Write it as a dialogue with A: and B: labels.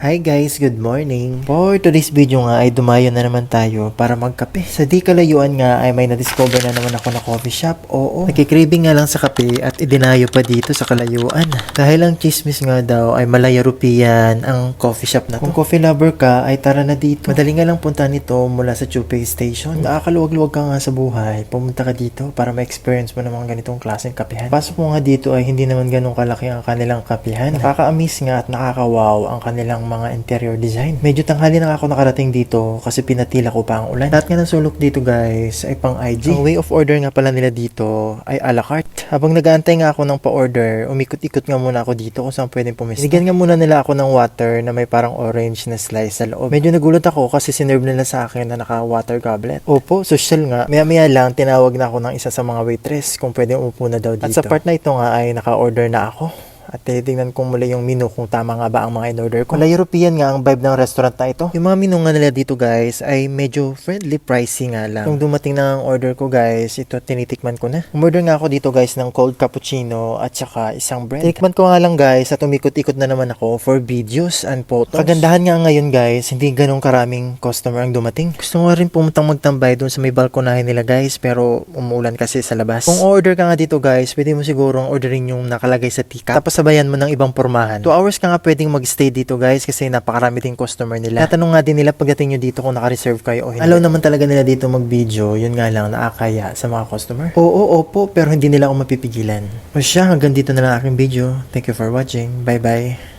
A: Hi guys, good morning. For today's video nga ay dumayo na naman tayo para magkape. Sa di kalayuan nga ay may na-discover na naman ako na coffee shop. Oo, nakikraving nga lang sa kape at idinayo pa dito sa kalayuan. Dahil ang chismis nga daw ay Malaya Rupian ang coffee shop na to. Kung coffee lover ka ay tara na dito. Madali nga lang punta nito mula sa Chupay Station. Nakakaluwag-luwag ka nga sa buhay, pumunta ka dito para ma-experience mo ng mga ganitong klaseng kapehan. Pasok mo nga dito ay hindi naman ganun kalaki ang kanilang kapehan. Nakaka-amaze nga at nakaka-wow ang kanilang mga interior design. Medyo tanghali na ako nakarating dito kasi pinatila ko pa ang ulan. Lahat nga ng sulok dito guys ay pang IG. Ang way of order nga pala nila dito ay a la carte. Habang nag-aantay nga ako ng pa-order, umikot-ikot nga muna ako dito kung saan pwedeng pumisto. Binigyan nga muna nila ako ng water na may parang orange na slice sa loob. Medyo nagulat ako kasi sinerve nila sa akin na naka-water goblet. Opo, social nga. Maya-maya lang tinawag na ako ng isa sa mga waitress kung pwedeng umupo na daw dito. At sa part na ito nga ay naka-order na ako. At tingnan kong muli yung menu kung tama nga ba ang mga in-order ko. Malaya European nga ang vibe ng restaurant na ito. Yung mga menu nga nila dito guys ay medyo friendly pricey nga lang. Nung dumating na ang order ko guys, ito tinitikman ko na. Umorder nga ako dito guys ng cold cappuccino at saka isang bread. Tinikman ko nga lang guys at umikot-ikot na naman ako for videos and photos. Kagandahan nga ngayon guys, hindi ganong karaming customer ang dumating. Gusto ko rin pumuntang magtambay doon sa may balkonahe nila guys pero umuulan kasi sa labas. Kung order ka nga dito guys, pwede mo sigurong orderin yung nakalagay sa tika. Tapos sabayan mo ng ibang pormahan. 2 hours ka nga pwedeng mag-stay dito guys kasi napakarami ding customer nila. Tatanong nga din nila pagdating nyo dito kung naka-reserve kayo o hindi. Alaw naman talaga nila dito mag-video, yun nga lang nakakaya sa mga customer. Oo, opo, pero hindi nila ako mapipigilan. O siya, hanggang dito na lang aking video. Thank you for watching. Bye bye.